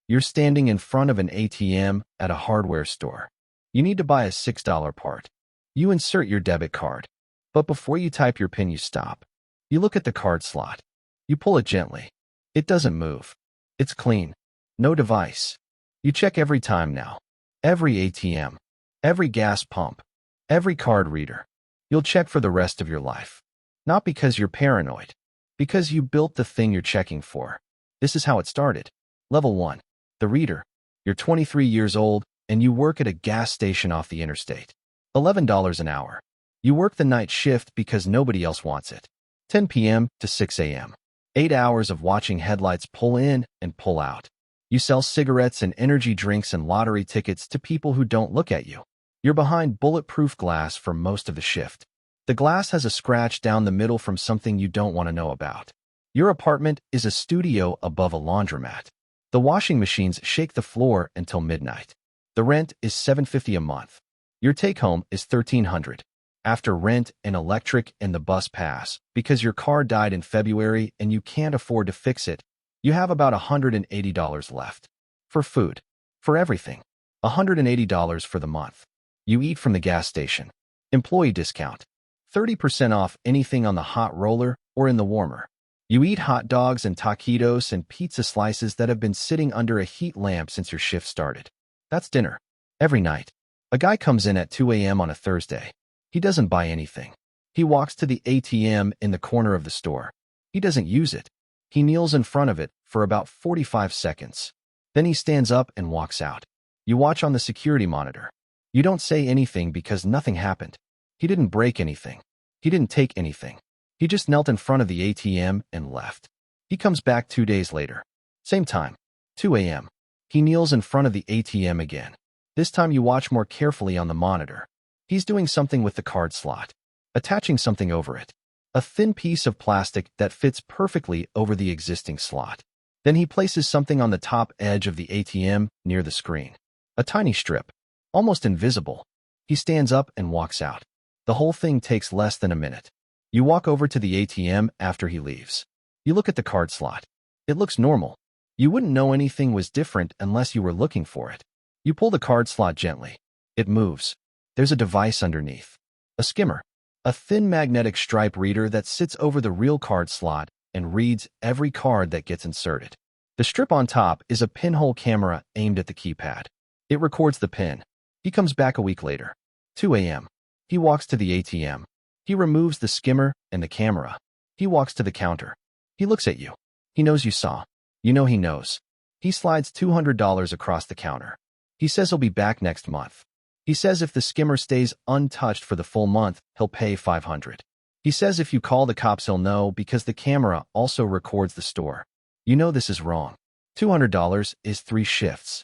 You're standing in front of an ATM at a hardware store. You need to buy a $6 part. You insert your debit card. But before you type your PIN, you stop. You look at the card slot. You pull it gently. It doesn't move. It's clean. No device. You check every time now. Every ATM. Every gas pump. Every card reader. You'll check for the rest of your life. Not because you're paranoid. Because you built the thing you're checking for. This is how it started. Level 1. The reader. You're 23 years old, and you work at a gas station off the interstate. $11 an hour. You work the night shift because nobody else wants it. 10 p.m. to 6 a.m. 8 hours of watching headlights pull in and pull out. You sell cigarettes and energy drinks and lottery tickets to people who don't look at you. You're behind bulletproof glass for most of the shift. The glass has a scratch down the middle from something you don't want to know about. Your apartment is a studio above a laundromat. The washing machines shake the floor until midnight. The rent is $750 a month. Your take-home is $1,300. After rent and electric and the bus pass, because your car died in February and you can't afford to fix it, you have about $180 left. For food. For everything. $180 for the month. You eat from the gas station. Employee discount. 30% off anything on the hot roller or in the warmer. You eat hot dogs and taquitos and pizza slices that have been sitting under a heat lamp since your shift started. That's dinner. Every night. A guy comes in at 2 a.m. on a Thursday. He doesn't buy anything. He walks to the ATM in the corner of the store. He doesn't use it. He kneels in front of it for about 45 seconds. Then he stands up and walks out. You watch on the security monitor. You don't say anything because nothing happened. He didn't break anything. He didn't take anything. He just knelt in front of the ATM and left. He comes back 2 days later. Same time. 2 a.m. He kneels in front of the ATM again. This time you watch more carefully on the monitor. He's doing something with the card slot. Attaching something over it. A thin piece of plastic that fits perfectly over the existing slot. Then he places something on the top edge of the ATM near the screen. A tiny strip. Almost invisible. He stands up and walks out. The whole thing takes less than a minute. You walk over to the ATM after he leaves. You look at the card slot. It looks normal. You wouldn't know anything was different unless you were looking for it. You pull the card slot gently. It moves. There's a device underneath. A skimmer. A thin magnetic stripe reader that sits over the real card slot and reads every card that gets inserted. The strip on top is a pinhole camera aimed at the keypad. It records the pin. He comes back a week later. 2 a.m. He walks to the ATM. He removes the skimmer and the camera. He walks to the counter. He looks at you. He knows you saw. You know he knows. He slides $200 across the counter. He says he'll be back next month. He says if the skimmer stays untouched for the full month, he'll pay $500. He says if you call the cops, he'll know because the camera also records the store. You know this is wrong. $200 is 3 shifts.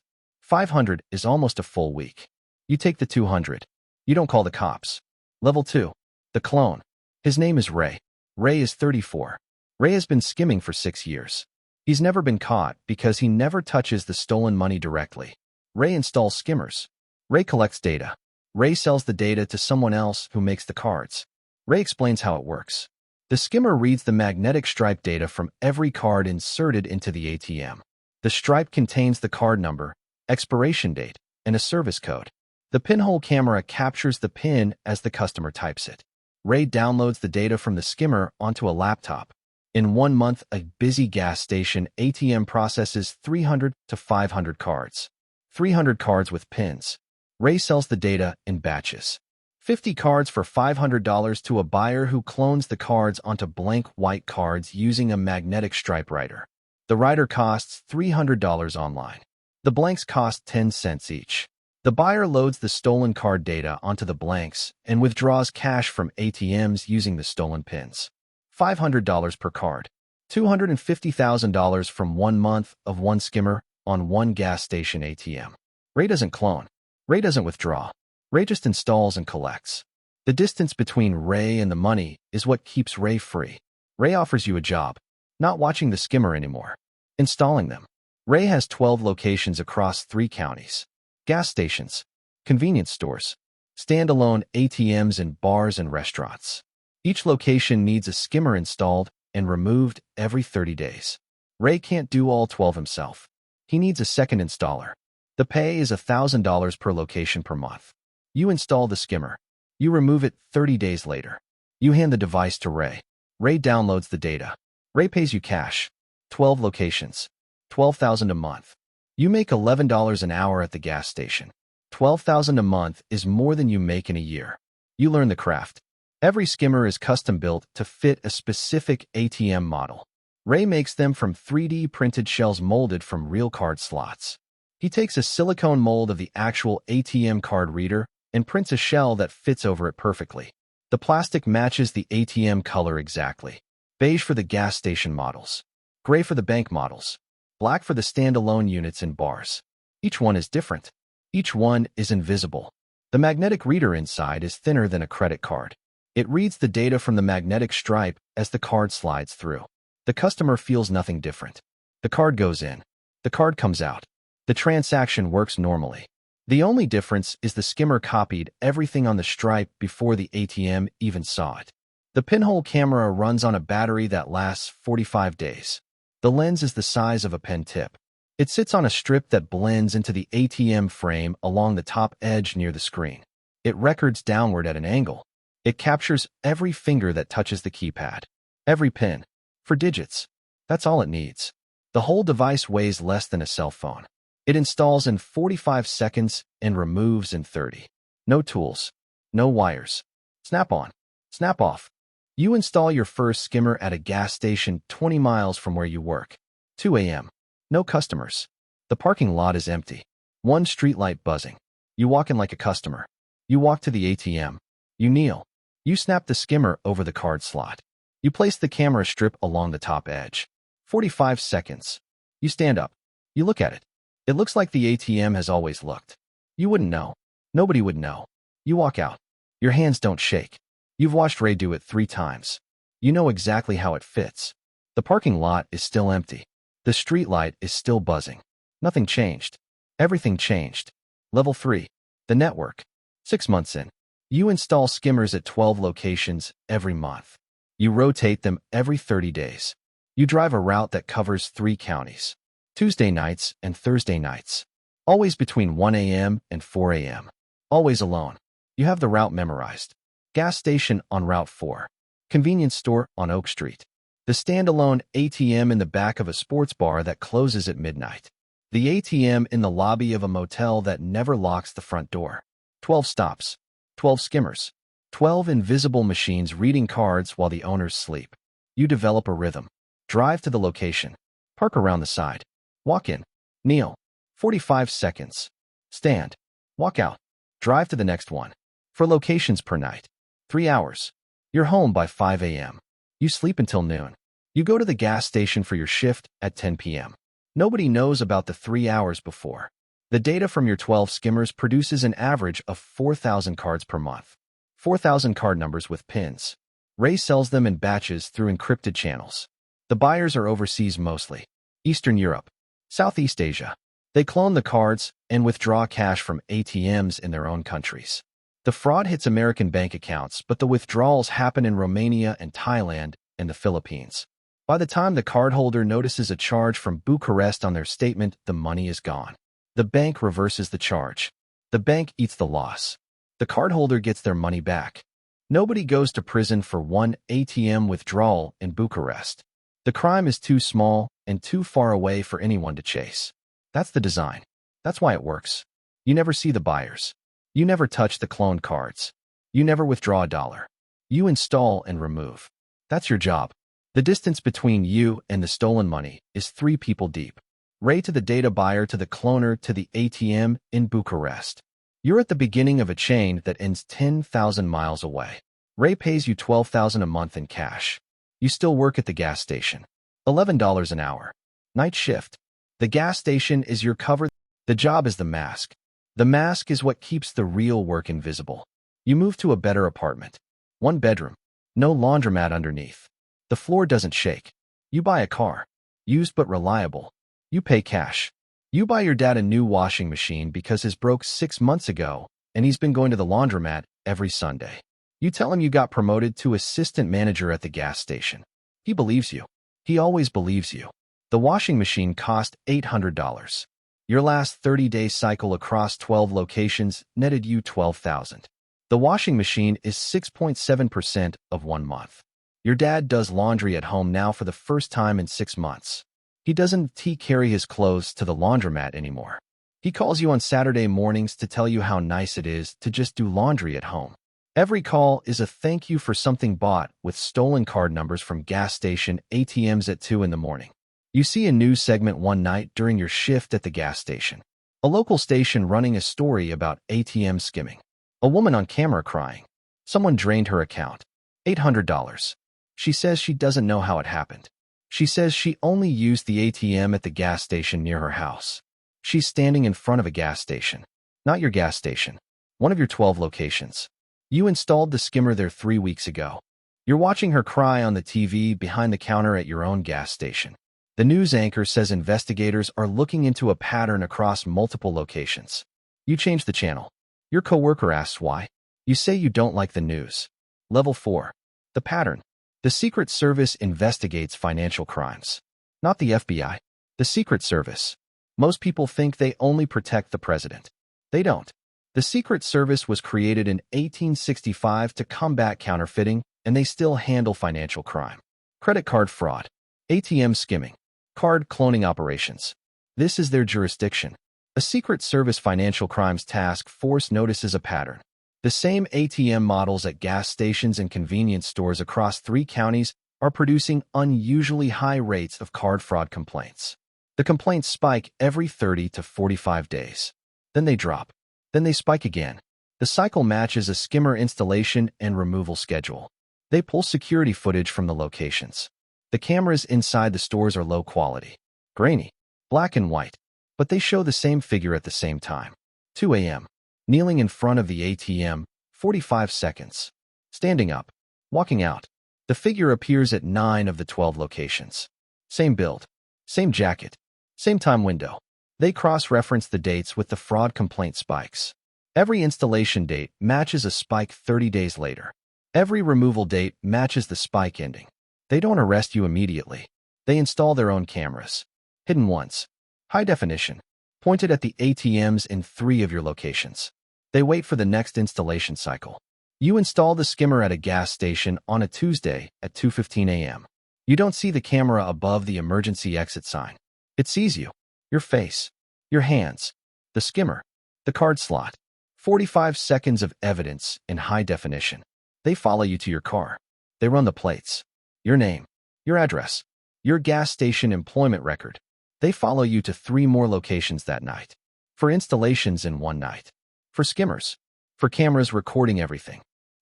$500 is almost a full week. You take the $200. You don't call the cops. Level 2. The clone. His name is Ray. Ray is 34. Ray has been skimming for 6 years. He's never been caught because he never touches the stolen money directly. Ray installs skimmers. Ray collects data. Ray sells the data to someone else who makes the cards. Ray explains how it works. The skimmer reads the magnetic stripe data from every card inserted into the ATM. The stripe contains the card number, expiration date, and a service code. The pinhole camera captures the PIN as the customer types it. Ray downloads the data from the skimmer onto a laptop. In 1 month, a busy gas station ATM processes 300 to 500 cards. 300 cards with pins. Ray sells the data in batches. 50 cards for $500 to a buyer who clones the cards onto blank white cards using a magnetic stripe writer. The writer costs $300 online. The blanks cost 10 cents each. The buyer loads the stolen card data onto the blanks and withdraws cash from ATMs using the stolen pins. $500 per card. $250,000 from 1 month of one skimmer on one gas station ATM. Ray doesn't clone. Ray doesn't withdraw. Ray just installs and collects. The distance between Ray and the money is what keeps Ray free. Ray offers you a job. Not watching the skimmer anymore. Installing them. Ray has 12 locations across 3 counties. Gas stations. Convenience stores. Standalone ATMs in bars and restaurants. Each location needs a skimmer installed and removed every 30 days. Ray can't do all 12 himself. He needs a second installer. The pay is $1,000 per location per month. You install the skimmer. You remove it 30 days later. You hand the device to Ray. Ray downloads the data. Ray pays you cash. 12 locations. $12,000 a month. You make $11 an hour at the gas station. $12,000 a month is more than you make in a year. You learn the craft. Every skimmer is custom built to fit a specific ATM model. Ray makes them from 3D printed shells molded from real card slots. He takes a silicone mold of the actual ATM card reader and prints a shell that fits over it perfectly. The plastic matches the ATM color exactly. Beige for the gas station models. Gray for the bank models. Black for the standalone units and bars. Each one is different. Each one is invisible. The magnetic reader inside is thinner than a credit card. It reads the data from the magnetic stripe as the card slides through. The customer feels nothing different. The card goes in. The card comes out. The transaction works normally. The only difference is the skimmer copied everything on the stripe before the ATM even saw it. The pinhole camera runs on a battery that lasts 45 days. The lens is the size of a pen tip. It sits on a strip that blends into the ATM frame along the top edge near the screen. It records downward at an angle. It captures every finger that touches the keypad. Every pin. For digits. That's all it needs. The whole device weighs less than a cell phone. It installs in 45 seconds and removes in 30. No tools. No wires. Snap on. Snap off. You install your first skimmer at a gas station 20 miles from where you work. 2 a.m. No customers. The parking lot is empty. One streetlight buzzing. You walk in like a customer. You walk to the ATM. You kneel. You snap the skimmer over the card slot. You place the camera strip along the top edge. 45 seconds. You stand up. You look at it. It looks like the ATM has always looked. You wouldn't know. Nobody would know. You walk out. Your hands don't shake. You've watched Ray do it 3 times. You know exactly how it fits. The parking lot is still empty. The streetlight is still buzzing. Nothing changed. Everything changed. Level 3. The network. 6 months in. You install skimmers at 12 locations every month. You rotate them every 30 days. You drive a route that covers 3 counties. Tuesday nights and Thursday nights. Always between 1 a.m. and 4 a.m. Always alone. You have the route memorized. Gas station on Route 4. Convenience store on Oak Street. The standalone ATM in the back of a sports bar that closes at midnight. The ATM in the lobby of a motel that never locks the front door. 12 stops. 12 skimmers. 12 invisible machines reading cards while the owners sleep. You develop a rhythm. Drive to the location. Park around the side. Walk in. Kneel. 45 seconds. Stand. Walk out. Drive to the next one. For locations per night. 3 hours. You're home by 5 a.m. You sleep until noon. You go to the gas station for your shift at 10 p.m. Nobody knows about the 3 hours before. The data from your 12 skimmers produces an average of 4,000 cards per month. 4,000 card numbers with pins. Ray sells them in batches through encrypted channels. The buyers are overseas mostly. Eastern Europe. Southeast Asia. They clone the cards and withdraw cash from ATMs in their own countries. The fraud hits American bank accounts, but the withdrawals happen in Romania and Thailand and the Philippines. By the time the cardholder notices a charge from Bucharest on their statement, the money is gone. The bank reverses the charge. The bank eats the loss. The cardholder gets their money back. Nobody goes to prison for one ATM withdrawal in Bucharest. The crime is too small and too far away for anyone to chase. That's the design. That's why it works. You never see the buyers. You never touch the cloned cards. You never withdraw a dollar. You install and remove. That's your job. The distance between you and the stolen money is 3 people deep. Ray to the data buyer to the cloner to the ATM in Bucharest. You're at the beginning of a chain that ends 10,000 miles away. Ray pays you $12,000 a month in cash. You still work at the gas station. $11 an hour. Night shift. The gas station is your cover. The job is the mask. The mask is what keeps the real work invisible. You move to a better apartment. 1 bedroom. No laundromat underneath. The floor doesn't shake. You buy a car. Used but reliable. You pay cash. You buy your dad a new washing machine because his broke 6 months ago, and he's been going to the laundromat every Sunday. You tell him you got promoted to assistant manager at the gas station. He believes you. He always believes you. The washing machine cost $800. Your last 30-day cycle across 12 locations netted you $12,000. The washing machine is 6.7% of 1 month. Your dad does laundry at home now for the first time in 6 months. He doesn't carry his clothes to the laundromat anymore. He calls you on Saturday mornings to tell you how nice it is to just do laundry at home. Every call is a thank you for something bought with stolen card numbers from gas station ATMs at 2 in the morning. You see a news segment one night during your shift at the gas station. A local station running a story about ATM skimming. A woman on camera crying. Someone drained her account. $800. She says she doesn't know how it happened. She says she only used the ATM at the gas station near her house. She's standing in front of a gas station. Not your gas station. One of your 12 locations. You installed the skimmer there 3 weeks ago. You're watching her cry on the TV behind the counter at your own gas station. The news anchor says investigators are looking into a pattern across multiple locations. You change the channel. Your coworker asks why. You say you don't like the news. Level 4. The pattern. The Secret Service investigates financial crimes. Not the FBI. The Secret Service. Most people think they only protect the president. They don't. The Secret Service was created in 1865 to combat counterfeiting, and they still handle financial crime. Credit card fraud. ATM skimming. Card cloning operations. This is their jurisdiction. A Secret Service Financial Crimes Task Force notices a pattern. The same ATM models at gas stations and convenience stores across 3 counties are producing unusually high rates of card fraud complaints. The complaints spike every 30 to 45 days. Then they drop. Then they spike again. The cycle matches a skimmer installation and removal schedule. They pull security footage from the locations. The cameras inside the stores are low quality, grainy, black and white, but they show the same figure at the same time. 2 a.m. Kneeling in front of the ATM, 45 seconds. Standing up. Walking out. The figure appears at 9 of the 12 locations. Same build. Same jacket. Same time window. They cross-reference the dates with the fraud complaint spikes. Every installation date matches a spike 30 days later. Every removal date matches the spike ending. They don't arrest you immediately. They install their own cameras. Hidden ones. High definition. Pointed at the ATMs in 3 of your locations. They wait for the next installation cycle. You install the skimmer at a gas station on a Tuesday at 2:15 a.m. You don't see the camera above the emergency exit sign. It sees you. Your face. Your hands. The skimmer. The card slot. 45 seconds of evidence in high definition. They follow you to your car. They run the plates. Your name. Your address. Your gas station employment record. They follow you to 3 more locations that night. For installations in 1 night. For skimmers. For cameras recording everything.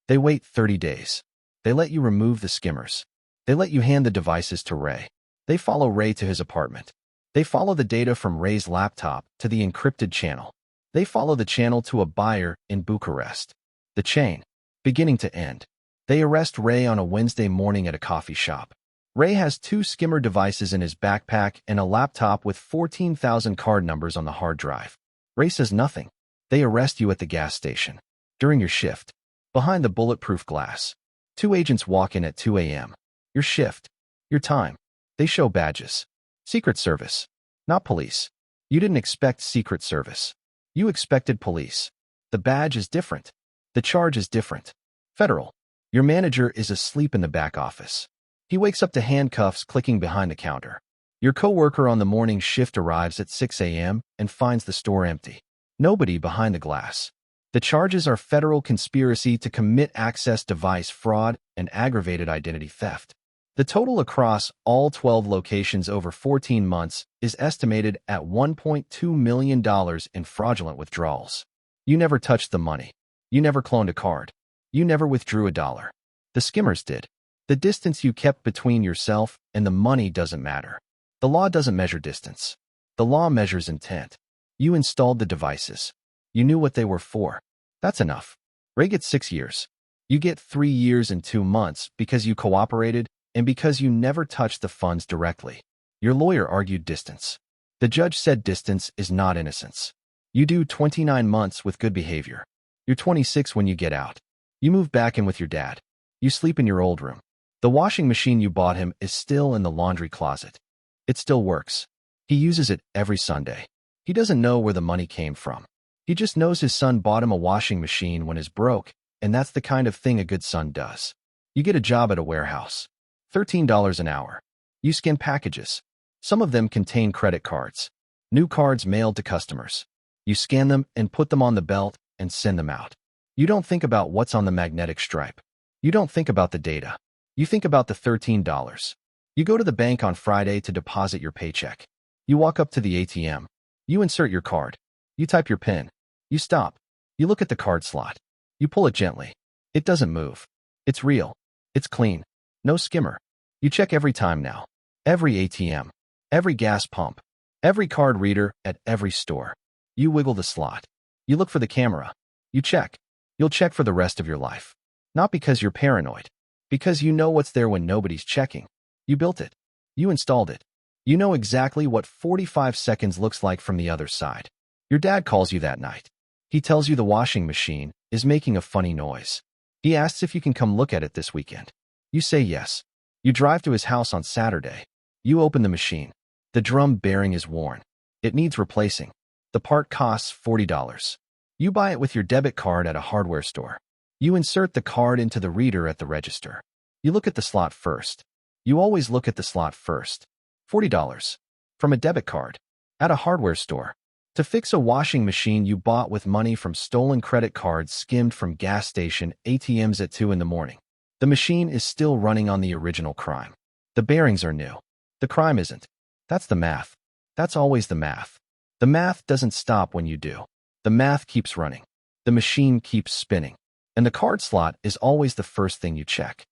They wait 30 days. They let you remove the skimmers. They let you hand the devices to Ray. They follow Ray to his apartment. They follow the data from Ray's laptop to the encrypted channel. They follow the channel to a buyer in Bucharest. The chain. Beginning to end. They arrest Ray on a Wednesday morning at a coffee shop. Ray has 2 skimmer devices in his backpack and a laptop with 14,000 card numbers on the hard drive. Ray says nothing. They arrest you at the gas station. During your shift. Behind the bulletproof glass. 2 agents walk in at 2 a.m. Your shift. Your time. They show badges. Secret Service. Not police. You didn't expect Secret Service. You expected police. The badge is different. The charge is different. Federal. Your manager is asleep in the back office. He wakes up to handcuffs clicking behind the counter. Your coworker on the morning shift arrives at 6 a.m. and finds the store empty. Nobody behind the glass. The charges are federal conspiracy to commit access device fraud and aggravated identity theft. The total across all 12 locations over 14 months is estimated at $1.2 million in fraudulent withdrawals. You never touched the money. You never cloned a card. You never withdrew $1. The skimmers did. The distance you kept between yourself and the money doesn't matter. The law doesn't measure distance. The law measures intent. You installed the devices. You knew what they were for. That's enough. Ray gets 6 years. You get 3 years and 2 months because you cooperated and because you never touched the funds directly. Your lawyer argued distance. The judge said distance is not innocence. You do 29 months with good behavior. You're 26 when you get out. You move back in with your dad. You sleep in your old room. The washing machine you bought him is still in the laundry closet. It's It still works. He uses it every Sunday. He doesn't know where the money came from. He just knows his son bought him a washing machine when it's broke, and that's the kind of thing a good son does. You get a job at a warehouse. $13 an hour. You scan packages. Some of them contain credit cards. New cards mailed to customers. You scan them and put them on the belt and send them out. You don't think about what's on the magnetic stripe. You don't think about the data. You think about the $13. You go to the bank on Friday to deposit your paycheck. You walk up to the ATM. You insert your card. You type your PIN. You stop. You look at the card slot. You pull it gently. It doesn't move. It's real. It's clean. No skimmer. You check every time now. Every ATM. Every gas pump. Every card reader at every store. You wiggle the slot. You look for the camera. You check. You'll check for the rest of your life. Not because you're paranoid. Because you know what's there when nobody's checking. You built it. You installed it. You know exactly what 45 seconds looks like from the other side. Your dad calls you that night. He tells you the washing machine is making a funny noise. He asks if you can come look at it this weekend. You say yes. You drive to his house on Saturday. You open the machine. The drum bearing is worn. It needs replacing. The part costs $40. You buy it with your debit card at a hardware store. You insert the card into the reader at the register. You look at the slot first. You always look at the slot first. $40. From a debit card. At a hardware store. To fix a washing machine you bought with money from stolen credit cards skimmed from gas station ATMs at 2 in the morning. The machine is still running on the original crime. The bearings are new. The crime isn't. That's the math. That's always the math. The math doesn't stop when you do. The math keeps running. The machine keeps spinning. And the card slot is always the first thing you check.